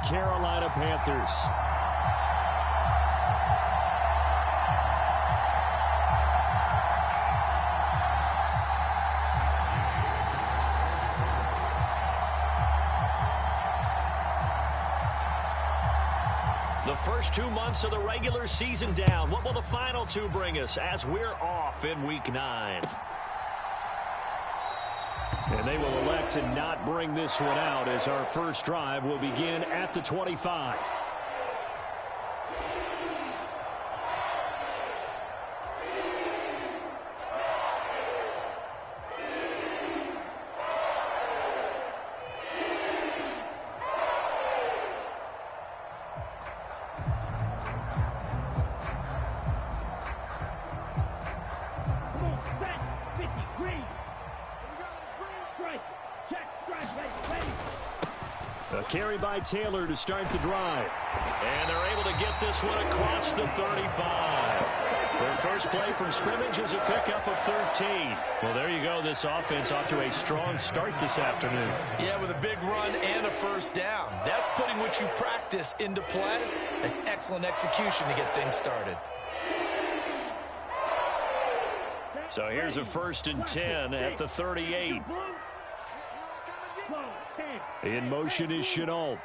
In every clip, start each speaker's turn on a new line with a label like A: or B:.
A: Carolina Panthers. The first 2 months of the regular season down. What will the final two bring us as we're off in Week 9? And they will elect to not bring this one out as our first drive will begin at the 25. A carry by Taylor to start the drive. And they're able to get this one across the 35. Their first play from scrimmage is a pickup of 13. Well, there you go. This offense off to a strong start this afternoon.
B: Yeah, with a big run and a first down. That's putting what you practice into play. That's excellent execution to get things started.
A: So here's a 1st and 10 at the 38. In motion is Shenault.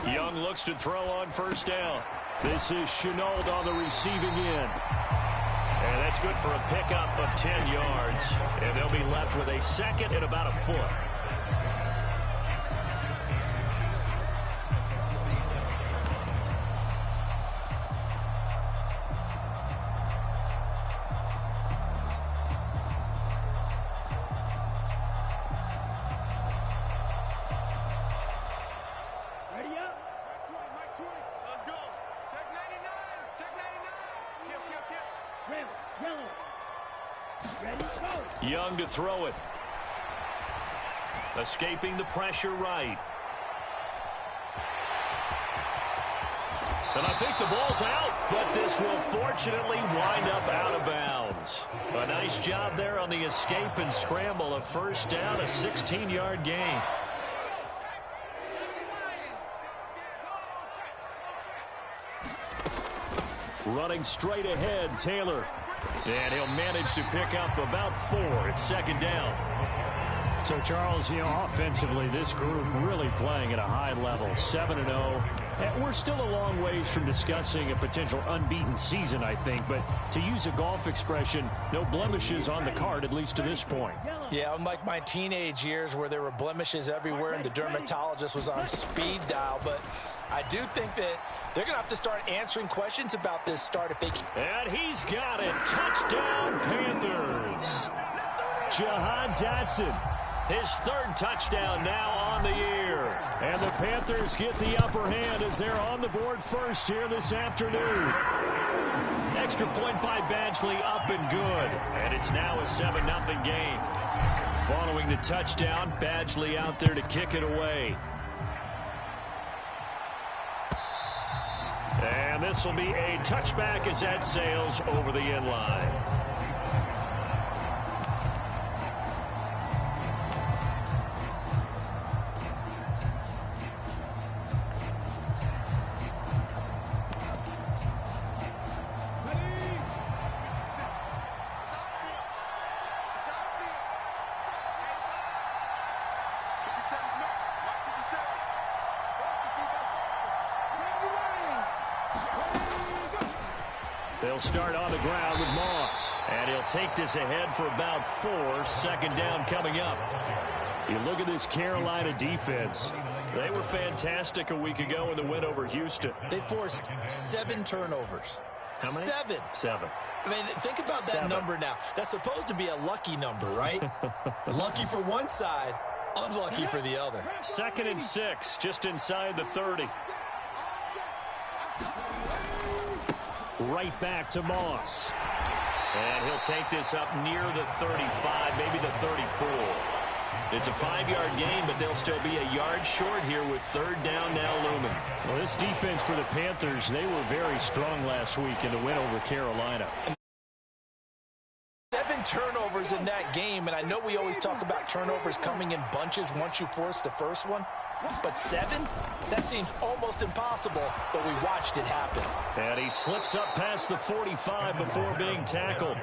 A: Young looks to throw on first down. This is Shenault on the receiving end. And that's good for a pickup of 10 yards. And they'll be left with a second and about a foot. Young to throw it. Escaping the pressure right. And I think the ball's out, but this will fortunately wind up out of bounds. A nice job there on the escape and scramble. A first down, a 16-yard gain. Running straight ahead, Taylor. And he'll manage to pick up about 4. It's 2nd down. So, Charles, offensively, this group really playing at a high level, 7-0. And we're still a long ways from discussing a potential unbeaten season, I think. But to use a golf expression, no blemishes on the card, at least to this point.
B: Yeah, unlike my teenage years where there were blemishes everywhere and the dermatologist was on speed dial. But I do think that they're going to have to start answering questions about this start if they can.
A: And he's got it. Touchdown, Panthers. Jahan Dotson. His 3rd touchdown now on the year. And the Panthers get the upper hand as they're on the board first here this afternoon. Extra point by Badgley up and good. And it's now a 7-0 game. Following the touchdown, Badgley out there to kick it away. And this will be a touchback as that sails over the end line. They'll start on the ground with Moss. And he'll take this ahead for about 4. 2nd down coming up. You look at this Carolina defense. They were fantastic a week ago in the win over Houston.
B: They forced 7 turnovers.
A: How many?
B: 7.
A: 7.
B: I mean, think about that number now. That's supposed to be a lucky number, right? Lucky for one side, unlucky for the other.
A: 2nd and 6, just inside the 30. Right back to Moss. And he'll take this up near the 35, maybe the 34. It's a 5-yard gain, but they'll still be a yard short here with 3rd down now looming. Well, this defense for the Panthers, they were very strong last week in the win over Carolina.
B: 7 turnovers turnovers in that game, and I know we always talk about turnovers coming in bunches once you force the first one, but 7? That seems almost impossible, but we watched it happen.
A: And he slips up past the 45 before being tackled.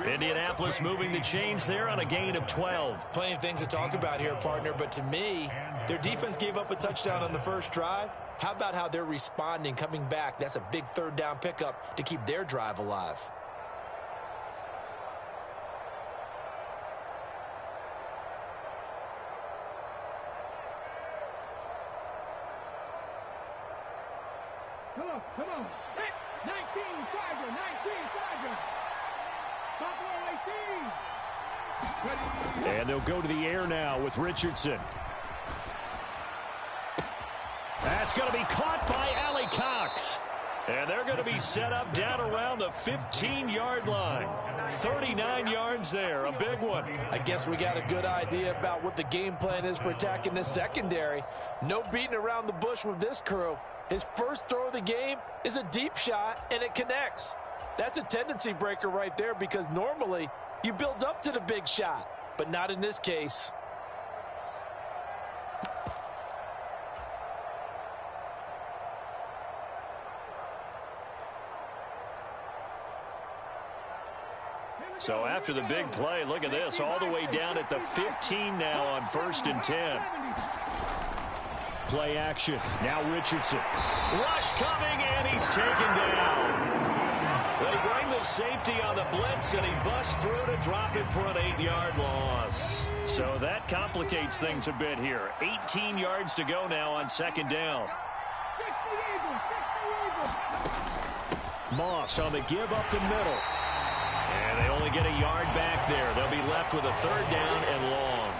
A: Indianapolis moving the chains there on a gain of 12.
B: Plenty of things to talk about here, partner, but to me, their defense gave up a touchdown on the first drive. How about how they're responding, coming back? That's a big third down pickup to keep their drive alive.
C: Come on. 19, Charger, 19, Charger. Buffalo 18.
A: And they'll go to the air now with Richardson. That's going to be caught by Allie Cox. And they're going to be set up down around the 15-yard line. 39 yards there, a big one.
B: I guess we got a good idea about what the game plan is for attacking this secondary. No beating around the bush with this crew. His first throw of the game is a deep shot, and it connects. That's a tendency breaker right there because normally you build up to the big shot, but not in this case.
A: So after the big play, look at this, all the way down at the 15 now on 1st and 10. Play action. Now Richardson. Rush coming, and he's taken down. They bring the safety on the blitz, and he busts through to drop it for an 8-yard loss. So that complicates things a bit here. 18 yards to go now on 2nd down. Moss on the give up the middle. And they only get a yard back there. They'll be left with a 3rd down and long.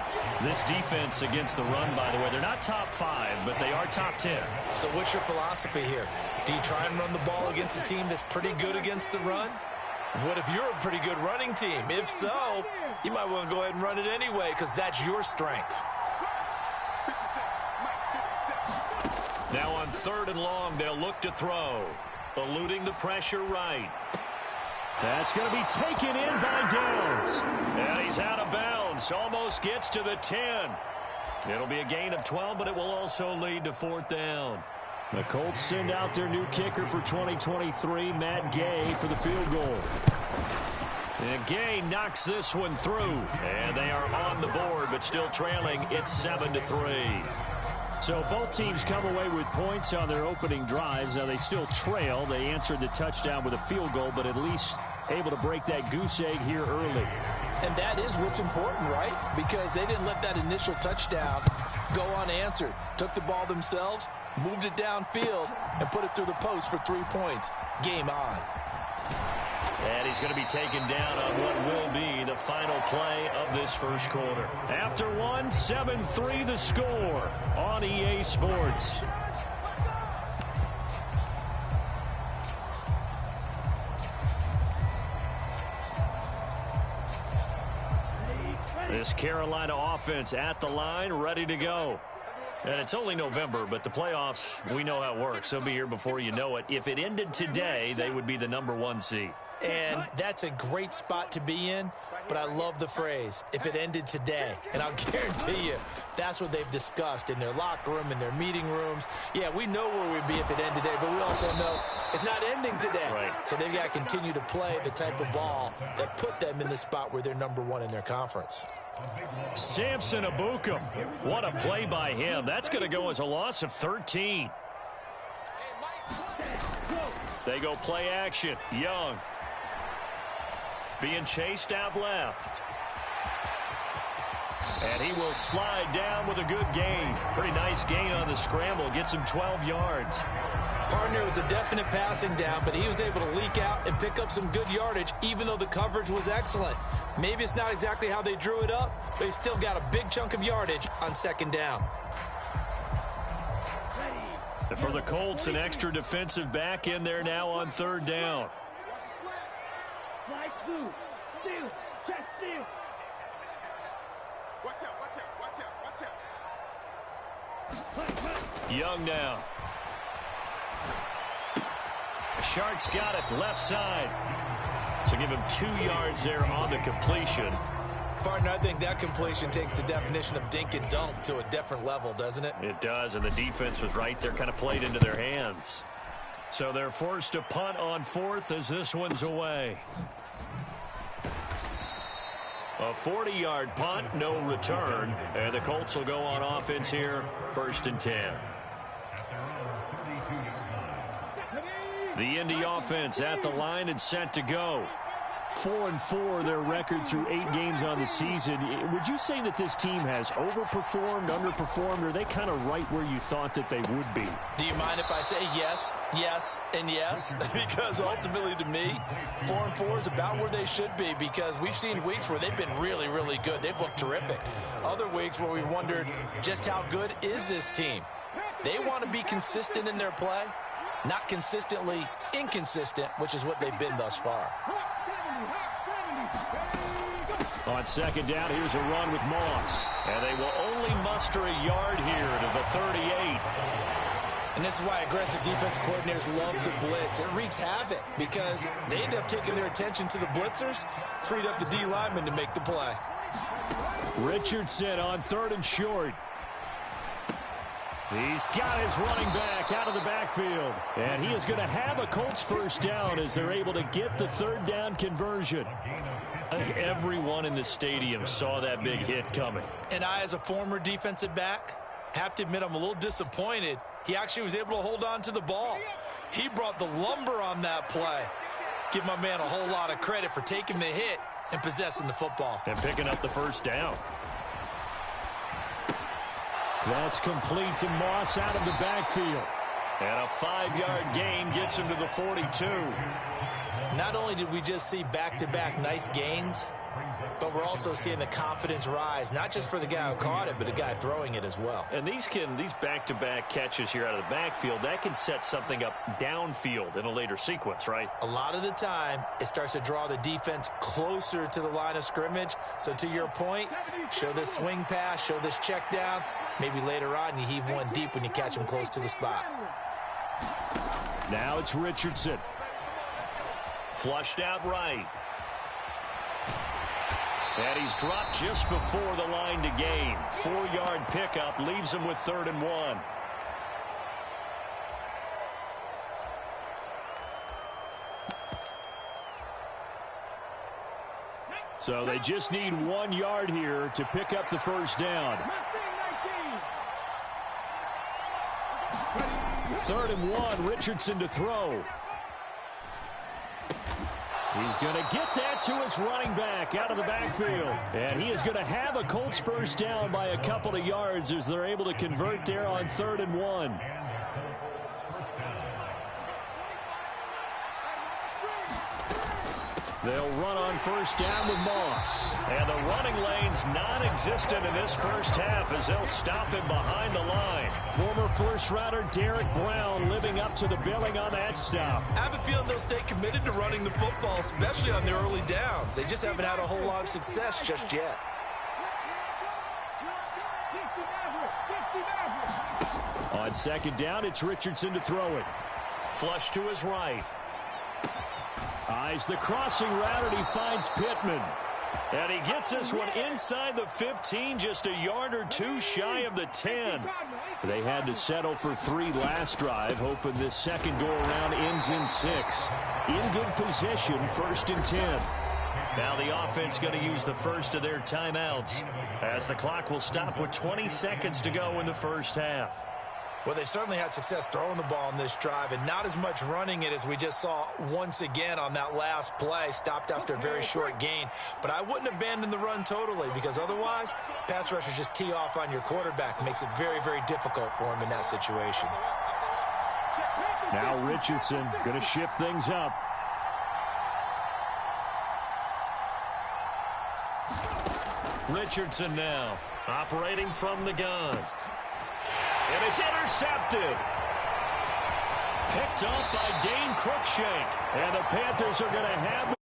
A: This defense against the run, by the way, they're not top 5, but they are top 10.
B: So what's your philosophy here? Do you try and run the ball against a team that's pretty good against the run? What if you're a pretty good running team? If so, you might want to go ahead and run it anyway because that's your strength.
A: Now on 3rd and long, they'll look to throw. Eluding the pressure right. That's going to be taken in by Downs. And he's out of bounds. Almost gets to the 10. It'll be a gain of 12, but it will also lead to 4th down. The Colts send out their new kicker for 2023, Matt Gay, for the field goal. And Gay knocks this one through. And they are on the board, but still trailing. It's 7-3. So both teams come away with points on their opening drives. Now they still trail. They answered the touchdown with a field goal, but at least able to break that goose egg here early.
B: And that is what's important, right? Because they didn't let that initial touchdown go unanswered. Took the ball themselves, moved it downfield, and put it through the post for 3 points. Game on.
A: And he's going to be taken down on what will be the final play of this first quarter. After 7-3 the score on EA Sports. This Carolina offense at the line, ready to go. And it's only November, but the playoffs, we know how it works. They'll be here before you know it. If it ended today, they would be the #1 seed.
B: And that's a great spot to be in, but I love the phrase, if it ended today. And I'll guarantee you, that's what they've discussed in their locker room, in their meeting rooms. Yeah, we know where we'd be if it ended today, but we also know it's not ending today.
A: Right.
B: So they've got to continue to play the type of ball that put them in the spot where they're #1 in their conference.
A: Samson Ebukam. What a play by him. That's going to go as a loss of 13. They go play action. Young. Being chased out left. And he will slide down with a good gain. Pretty nice gain on the scramble. Gets him 12 yards.
B: Partner was a definite passing down, but he was able to leak out and pick up some good yardage, even though the coverage was excellent. Maybe it's not exactly how they drew it up, but he still got a big chunk of yardage on 2nd down.
A: And for the Colts, an extra defensive back in there now on 3rd down. Young now. Sharks got it left side. So give him 2 yards there on the completion.
B: Partner, I think that completion takes the definition of dink and dunk to a different level, doesn't it?
A: It does, and the defense was right there, kind of played into their hands. So they're forced to punt on 4th as this one's away. A 40-yard punt, no return, and the Colts will go on offense here, 1st and 10. The Indy offense at the line and set to go. 4-4 their record through 8 games on the season. Would you say that this team has overperformed, underperformed, or are they kind of right where you thought that they would be?
B: Do you mind if I say yes, yes, and yes? Because ultimately to me, 4-4 is about where they should be, because we've seen weeks where they've been really, really good. They've looked terrific. Other weeks where we've wondered just how good is this team. They want to be consistent in their play, not consistently inconsistent, which is what they've been thus far.
A: On 2nd down, here's a run with Moss. And they will only muster a yard here to the 38.
B: And this is why aggressive defense coordinators love to blitz. It wreaks havoc because they end up taking their attention to the blitzers, freed up the D lineman to make the play.
A: Richardson on 3rd and short. He's got his running back out of the backfield. And he is going to have a Colts 1st down as they're able to get the 3rd down conversion. I think everyone in the stadium saw that big hit coming.
B: And I, as a former defensive back, have to admit I'm a little disappointed. He actually was able to hold on to the ball. He brought the lumber on that play. Give my man a whole lot of credit for taking the hit and possessing the football.
A: And picking up the 1st down. That's complete to Moss out of the backfield. And a 5-yard gain gets him to the 42.
B: Not only did we just see back-to-back nice gains, but we're also seeing the confidence rise, not just for the guy who caught it, but the guy throwing it as well.
A: And these back-to-back catches here out of the backfield, that can set something up downfield in a later sequence, right?
B: A lot of the time, it starts to draw the defense closer to the line of scrimmage. So to your point, show this swing pass, show this check down. Maybe later on you heave one deep when you catch him close to the spot.
A: Now it's Richardson. Flushed out right. And he's dropped just before the line to gain. 4-yard pickup leaves him with 3rd and 1. So they just need 1 yard here to pick up the 1st down. 3rd and 1, Richardson to throw. He's going to get that to his running back out of the backfield. And he is going to have a Colts 1st down by a couple of yards as they're able to convert there on 3rd and 1. They'll run on 1st down with Moss. And the running lane's non-existent in this 1st half as they'll stop him behind the line. Former 1st-rounder Derek Brown living up to the billing on that stop.
B: I have a feeling they'll stay committed to running the football, especially on their early downs. They just haven't had a whole lot of success just yet.
A: On 2nd down, it's Richardson to throw it. Flush to his right. Eyes the crossing route, and he finds Pittman. And he gets this one inside the 15, just a yard or 2 shy of the 10. They had to settle for 3 last drive, hoping this second go-around ends in 6. In good position, 1st and 10. Now the offense going to use the first of their timeouts as the clock will stop with 20 seconds to go in the 1st half.
B: Well, they certainly had success throwing the ball on this drive and not as much running it as we just saw once again on that last play. Stopped after a very short gain. But I wouldn't abandon the run totally because otherwise, pass rushers just tee off on your quarterback. It makes it very, very difficult for him in that situation.
A: Now Richardson going to shift things up. Richardson now operating from the gun. And it's intercepted. Picked off by Dane Cruikshank. And the Panthers are going to have...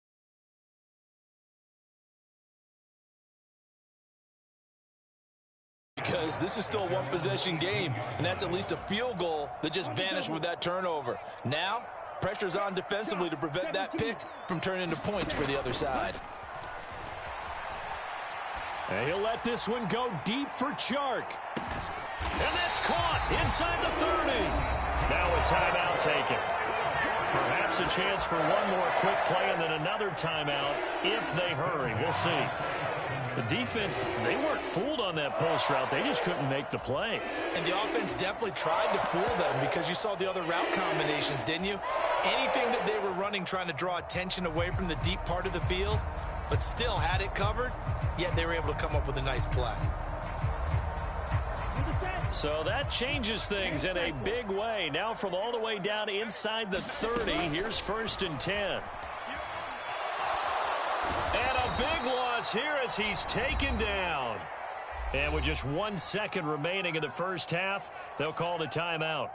B: Because this is still a 1-possession game, and that's at least a field goal that just vanished with that turnover. Now, Pressure's on defensively to prevent that pick from turning into points for the other side.
A: And he'll let this one go deep for Chark. And that's caught inside the 30. Now a timeout taken. Perhaps a chance for one more quick play and then another timeout if they hurry. We'll see. The defense, they weren't fooled on that post route. They just couldn't make the play.
D: And the offense definitely tried to fool them because you saw the other route combinations, didn't you? Anything that they were running trying to draw attention away from the deep part of the field, but still had it covered, yet they were able to come up with a nice play.
A: So that changes things in a big way. Now from all the way down inside the 30, here's 1st and 10. And a big loss here as he's taken down. And with just 1 second remaining in the first half, they'll call the timeout.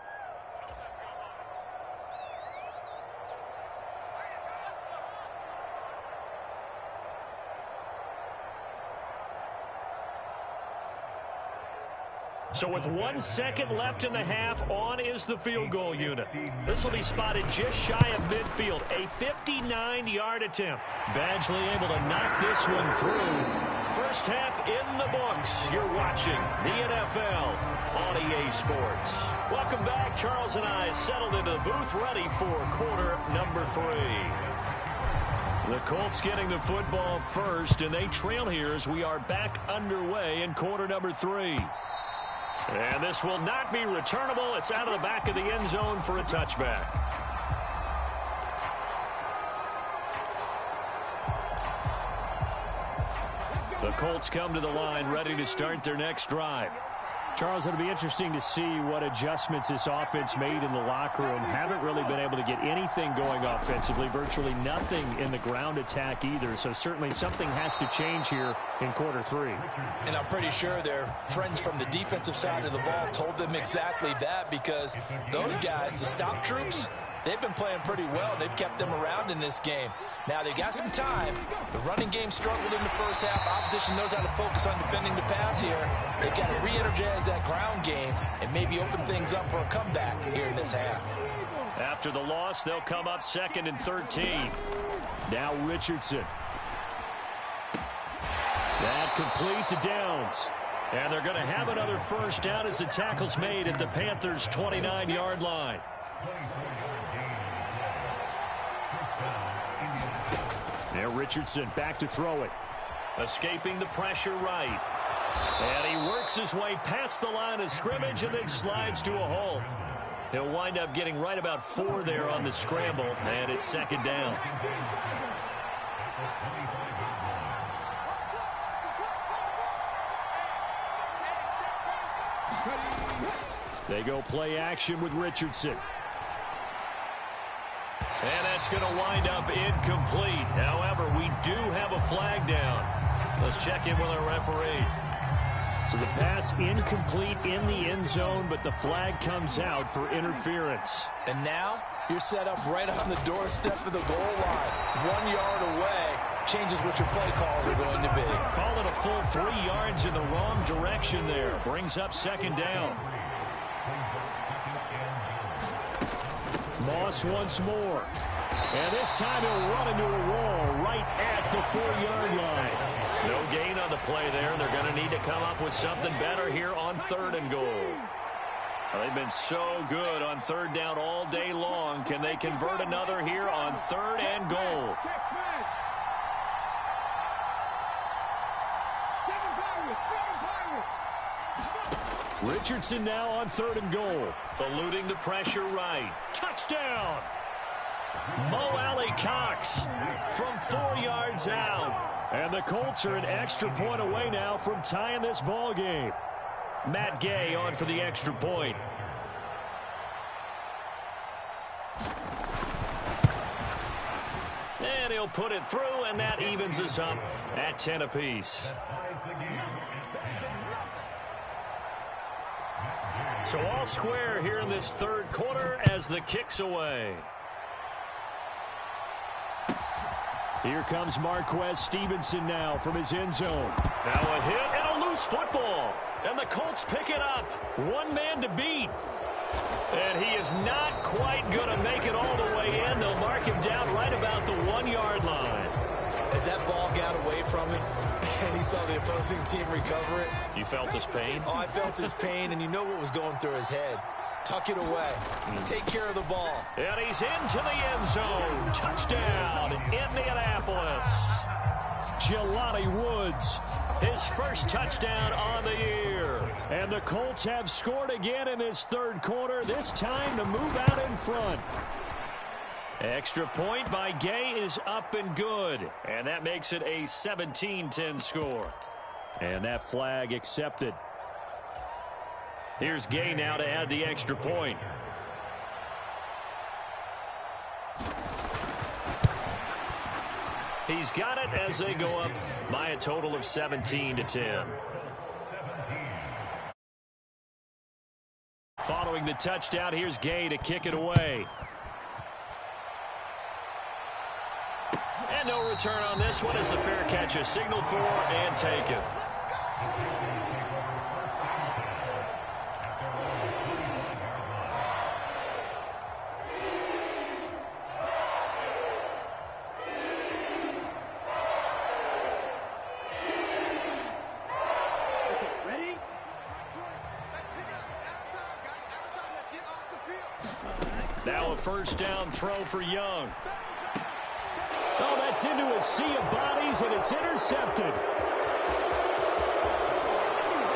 A: So with 1 second left in the half, on is the field goal unit. This will be spotted just shy of midfield. A 59-yard attempt. Badgley able to knock this one through. First half in the books. You're watching the NFL on EA Sports. Welcome back. Charles and I settled into the booth, ready for quarter number 3. The Colts getting the football first, and they trail here as we are back underway in quarter number 3. And this will not be returnable. It's out of the back of the end zone for a touchback. The Colts come to the line ready to start their next drive. Charles, it'll be interesting to see what adjustments this offense made in the locker room. Haven't really been able to get anything going offensively, virtually nothing in the ground attack either. So certainly something has to change here in quarter 3.
D: And I'm pretty sure their friends from the defensive side of the ball told them exactly that, because those guys, the stop troops, they've been playing pretty well. They've kept them around in this game. Now, they got some time. The running game struggled in the first half. Opposition knows how to focus on defending the pass here. They've got to re-energize that ground game and maybe open things up for a comeback here in this half.
A: After the loss, they'll come up 2nd and 13. Now Richardson. That complete to Downs. And they're going to have another first down as the tackle's made at the Panthers' 29-yard line. Now Richardson back to throw it. Escaping the pressure right. And he works his way past the line of scrimmage and then slides to a halt. He'll wind up getting right about 4 there on the scramble, and it's 2nd down. They go play action with Richardson. And that's going to wind up incomplete. However, we do have a flag down. Let's check in with our referee. So the pass incomplete in the end zone, but the flag comes out for interference.
B: And now you're set up right on the doorstep of the goal line. 1 yard away changes what your play calls are going to be.
A: Call it a full 3 yards in the wrong direction there. Brings up 2nd down. Moss once more. And this time he'll run into a wall right at the 4-yard line. No gain on the play there. They're going to need to come up with something better here on 3rd and goal. They've been so good on 3rd down all day long. Can they convert another here on 3rd and goal? Richardson now on 3rd and goal. Eluding the pressure right. Touchdown! Mo Alley-Cox from 4 yards out. And the Colts are an extra point away now from tying this ball game. Matt Gay on for the extra point. And he'll put it through, and that evens us up at 10 apiece. So all square here in this 3rd quarter as the kick's away. Here comes Marquez Stevenson now from his end zone. Now a hit and a loose football. And the Colts pick it up. 1 man to beat. And he is not quite going to make it all the way in. They'll mark him down right about the 1-yard line.
D: As that ball got away from him and he saw the opposing team recover it.
A: You felt his pain?
D: Oh, I felt his pain, and you know what was going through his head. Tuck it away. Take care of the ball.
A: And he's into the end zone. Touchdown, Indianapolis. Jelani Woods, his first touchdown on the year. And the Colts have scored again in this third quarter, this time to move out in front. Extra point by Gay is up and good. And that makes it a 17-10 score. And that flag accepted. Here's Gay now to add the extra point. He's got it as they go up by a total of 17-10. Following the touchdown, here's Gay to kick it away. And no return on this one as the fair catch is signaled for and taken. Now a first down throw for Young. Oh, that's into a sea of bodies, and it's intercepted.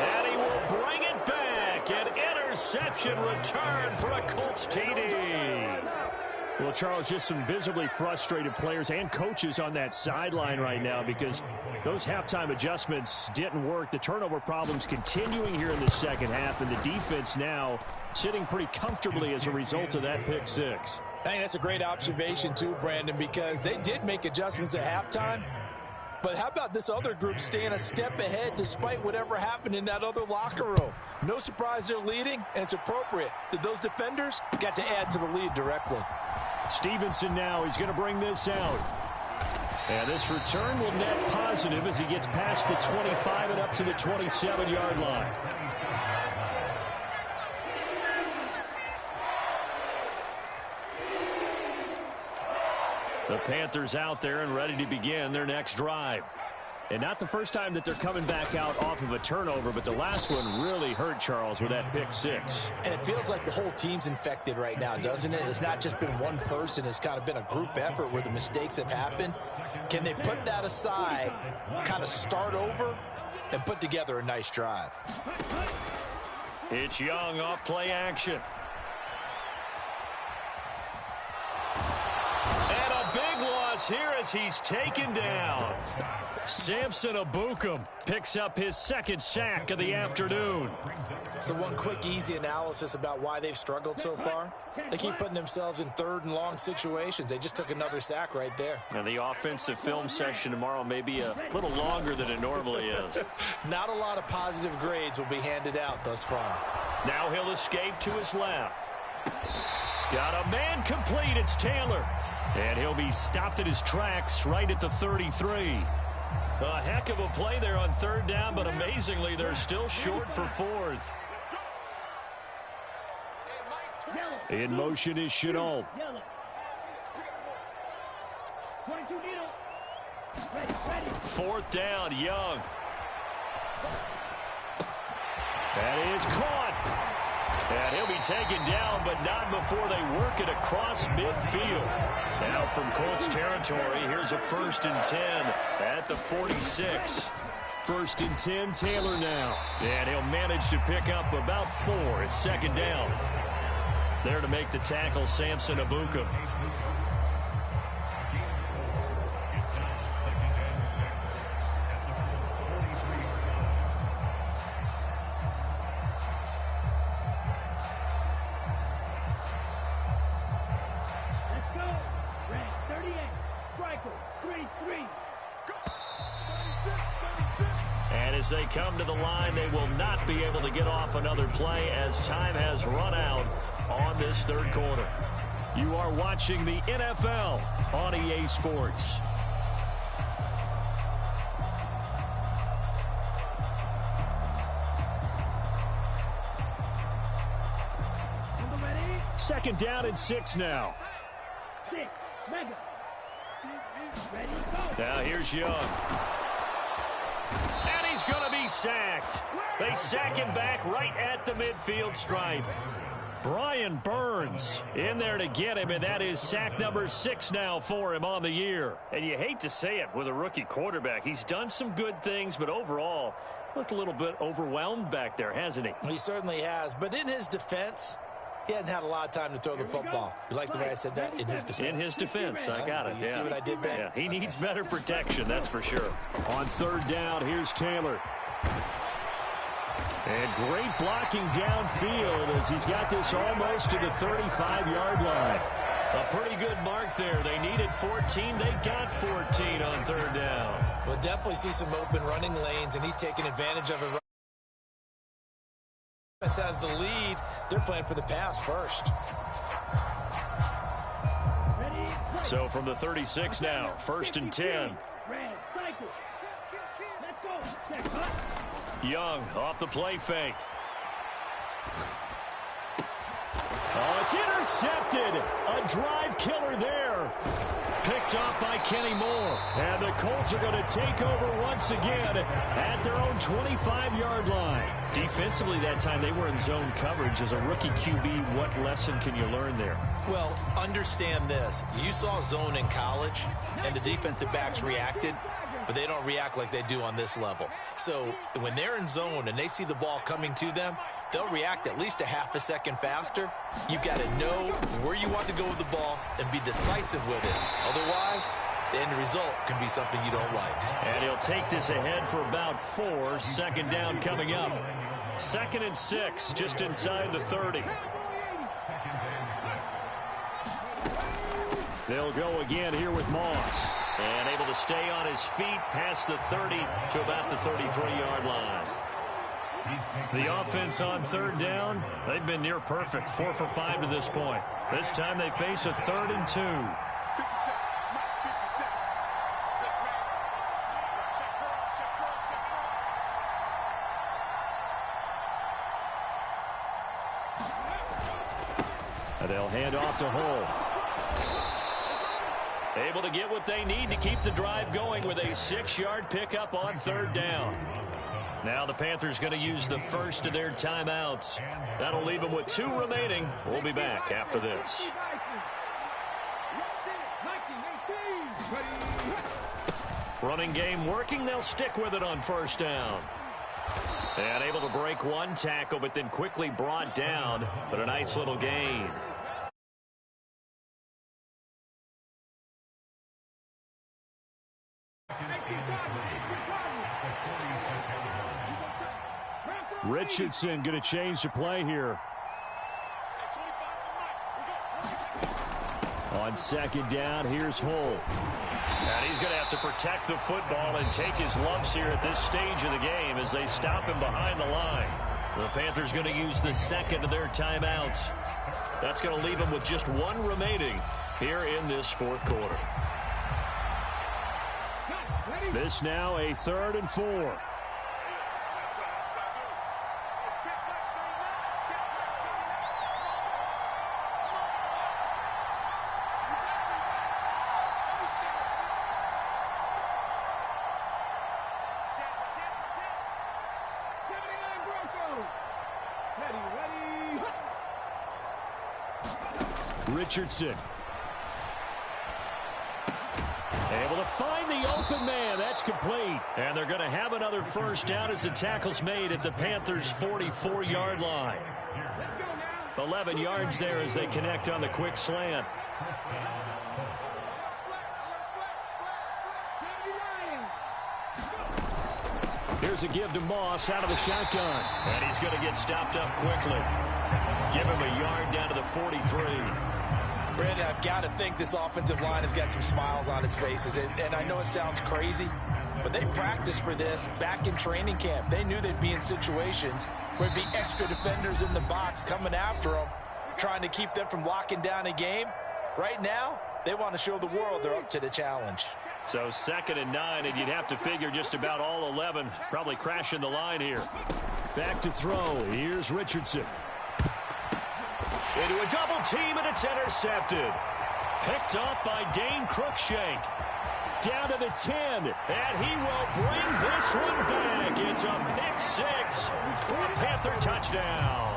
A: And he will bring it back. An interception return for a Colts TD. Well, Charles, just some visibly frustrated players and coaches on that sideline right now because those halftime adjustments didn't work. The turnover problems continuing here in the second half, and the defense now sitting pretty comfortably as a result of that pick six.
B: I think that's a great observation too, Brandon, because they did make adjustments at halftime. But how about this other group staying a step ahead despite whatever happened in that other locker room? No surprise they're leading, and it's appropriate that those defenders got to add to the lead directly.
A: Stevenson now, he's going to bring this out. And this return will net positive as he gets past the 25 and up to the 27-yard line. The Panthers out there and ready to begin their next drive. And not the first time that they're coming back out off of a turnover, but the last one really hurt Charles with that pick six.
B: And it feels like the whole team's infected right now, doesn't it? It's not just been one person. It's kind of been a group effort where the mistakes have happened. Can they put that aside, kind of start over, and put together a nice drive?
A: It's Young off play action. And a big loss here as he's taken down. Samson Ebukam picks up his second sack of the afternoon.
D: So one quick, easy analysis about why they've struggled so far. They keep putting themselves in third and long situations. They just took another sack right there.
A: And the offensive film session tomorrow may be a little longer than it normally is.
D: Not a lot of positive grades will be handed out thus far.
A: Now he'll escape to his left. Got a man complete. It's Taylor. And he'll be stopped in his tracks right at the 33. A heck of a play there on third down, but amazingly, they're still short for fourth. In motion is Chenault. Fourth down, Young. That is caught. And he'll be taken down, but not before they work it across midfield. Now from Colts territory, here's a 1st and 10 at the 46. 1st and 10, Taylor now. And he'll manage to pick up about 4 at second down. There to make the tackle, Samson Ebukam. As they come to the line, they will not be able to get off another play as time has run out on this third quarter. You are watching the NFL on EA Sports. 2nd down and 6 now. Now here's Young. And he's going to be sacked. They sack him back right at the midfield stripe. Brian Burns in there to get him, and that is sack number 6 now for him on the year. And you hate to say it with a rookie quarterback. He's done some good things, but overall looked a little bit overwhelmed back there, hasn't he?
D: He certainly has. But in his defense, he hadn't had a lot of time to throw the football. You like the way I said that? In his defense.
A: In his defense, I got it.
D: You see what I did there?
A: Yeah, he needs better protection, that's for sure. On 3rd down, here's Taylor. And great blocking downfield as he's got this almost to the 35-yard line. A pretty good mark there. They needed 14. They got 14 on 3rd down.
D: We'll definitely see some open running lanes, and he's taking advantage of it. Has the lead. They're playing for the pass first.
A: So from the 36 now, 1st and 10. Young off the play fake. Oh, it's intercepted. A drive killer there. Picked off by Kenny Moore. And the Colts are going to take over once again at their own 25-yard line. Defensively that time, they were in zone coverage. As a rookie QB, what lesson can you learn there?
D: Well, understand this. You saw zone in college, and the defensive backs reacted, but they don't react like they do on this level. So when they're in zone and they see the ball coming to them, they'll react at least a half a second faster. You've got to know where you want to go with the ball and be decisive with it. Otherwise, the end result can be something you don't like.
A: And he'll take this ahead for about 4. 2nd down coming up. 2nd and 6, just inside the 30. They'll go again here with Moss. And able to stay on his feet past the 30 to about the 33-yard line. The offense on 3rd down, they've been near perfect. 4 for 5 to this point. This time they face a 3rd and 2. And they'll hand off to Hull. Able to get what they need to keep the drive going with a 6-yard pickup on 3rd down. Now the Panthers going to use the first of their timeouts. That'll leave them with 2 remaining. We'll be back after this. Running game working. They'll stick with it on 1st down. And able to break 1 tackle, but then quickly brought down. But a nice little gain. Richardson going to change the play here. On 2nd down, here's Hull. And he's going to have to protect the football and take his lumps here at this stage of the game as they stop him behind the line. The Panthers going to use the 2nd of their timeouts. That's going to leave them with just 1 remaining here in this 4th quarter. This now a 3rd and 4. Richardson. Able to find the open man. That's complete. And they're going to have another 1st down as the tackle's made at the Panthers' 44-yard line. 11 yards there as they connect on the quick slant. Here's a give to Moss out of the shotgun. And he's going to get stopped up quickly. Give him a yard down to the 43.
D: Brandon, I've got to think this offensive line has got some smiles on its faces. And I know it sounds crazy, but they practiced for this back in training camp. They knew they'd be in situations where there'd be extra defenders in the box coming after them, trying to keep them from locking down a game. Right now, they want to show the world they're up to the challenge.
A: So 2nd and 9, and you'd have to figure just about all 11 probably crashing the line here. Back to throw. Here's Richardson. Into a double team, and it's intercepted. Picked off by Dane Cruikshank. Down to the 10, and he will bring this one back. It's a pick six for a Panther touchdown.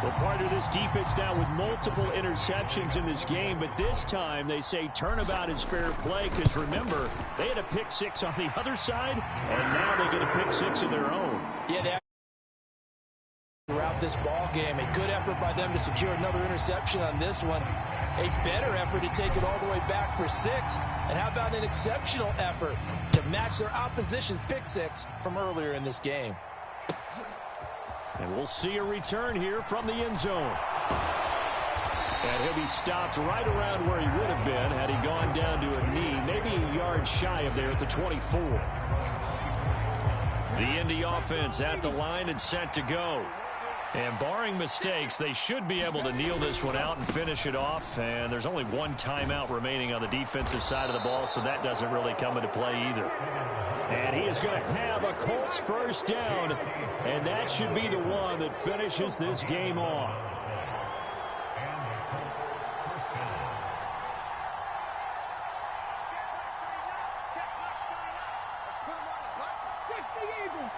A: Well, part of this defense now with multiple interceptions in this game, but this time they say turnabout is fair play because, remember, they had a pick six on the other side, and now they get a pick six of their own.
B: Yeah, they throughout this ball game, a good effort by them to secure another interception on this one. A better effort to take it all the way back for 6. And how about an exceptional effort to match their opposition's pick six from earlier in this game?
A: And we'll see a return here from the end zone. And he'll be stopped right around where he would have been had he gone down to a knee, maybe a yard shy of there at the 24. The Indy offense at the line and set to go. And barring mistakes, they should be able to kneel this one out and finish it off. And there's only one timeout remaining on the defensive side of the ball, so that doesn't really come into play either. And he is going to have a Colts first down, and that should be the one that finishes this game off.
C: Fix the Eagles.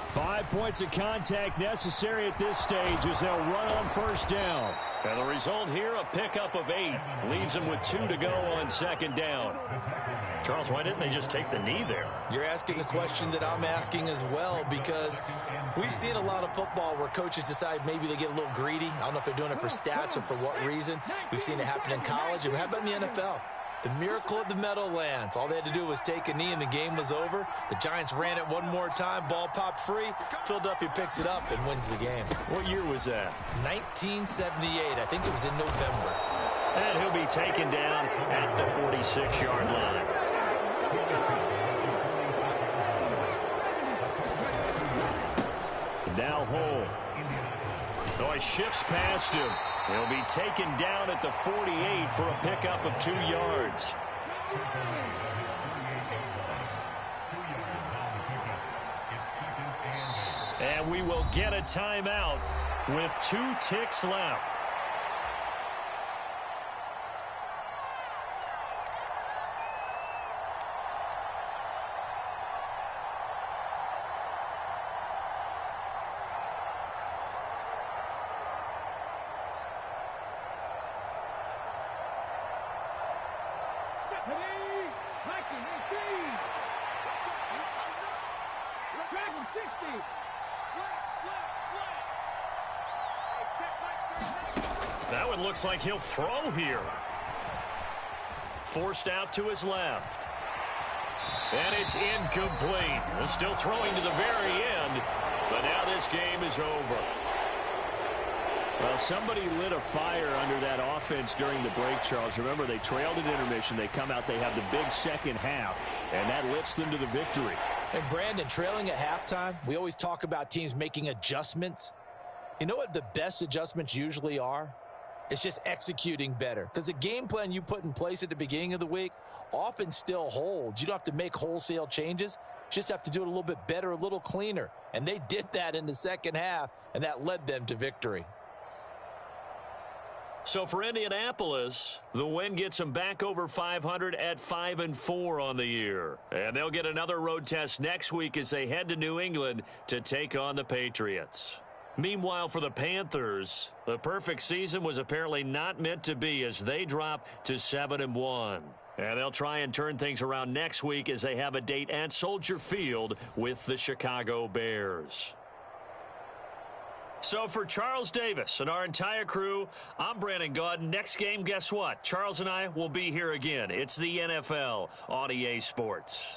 A: 5 points of contact necessary at this stage as they'll run on first down. And the result here, a pickup of 8. Leaves them with 2 to go on second down. Charles, why didn't they just take the knee there?
D: You're asking the question that I'm asking as well, because we've seen a lot of football where coaches decide maybe they get a little greedy. I don't know if they're doing it for stats or for what reason. We've seen it happen in college. And how about in the NFL? The miracle of the Meadowlands. All they had to do was take a knee and the game was over. The Giants ran it one more time. Ball popped free. Philadelphia picks it up and wins the game.
A: What year was that?
D: 1978. I think it was in November.
A: And he'll be taken down at the 46-yard line. Now Hole. So he shifts past him. He'll be taken down at the 48 for a pickup of 2 yards. And we will get a timeout with 2 ticks left. That one looks like he'll throw here. Forced out to his left. And it's incomplete. They're still throwing to the very end, but now this game is over. Well, somebody lit a fire under that offense during the break, Charles. Remember, they trailed at intermission. They come out, they have the big second half, and that lifts them to the victory.
B: And Brandon, trailing at halftime, we always talk about teams making adjustments. You know what the best adjustments usually are? It's just executing better. Because the game plan you put in place at the beginning of the week often still holds. You don't have to make wholesale changes. You just have to do it a little bit better, a little cleaner. And they did that in the second half, and that led them to victory.
A: So for Indianapolis, the win gets them back over 500 at 5-4 on the year. And they'll get another road test next week as they head to New England to take on the Patriots. Meanwhile, for the Panthers, the perfect season was apparently not meant to be as they drop to 7-1. And they'll try and turn things around next week as they have a date at Soldier Field with the Chicago Bears. So for Charles Davis and our entire crew, I'm Brandon Gaudin. Next game, guess what? Charles and I will be here again. It's the NFL on EA Sports.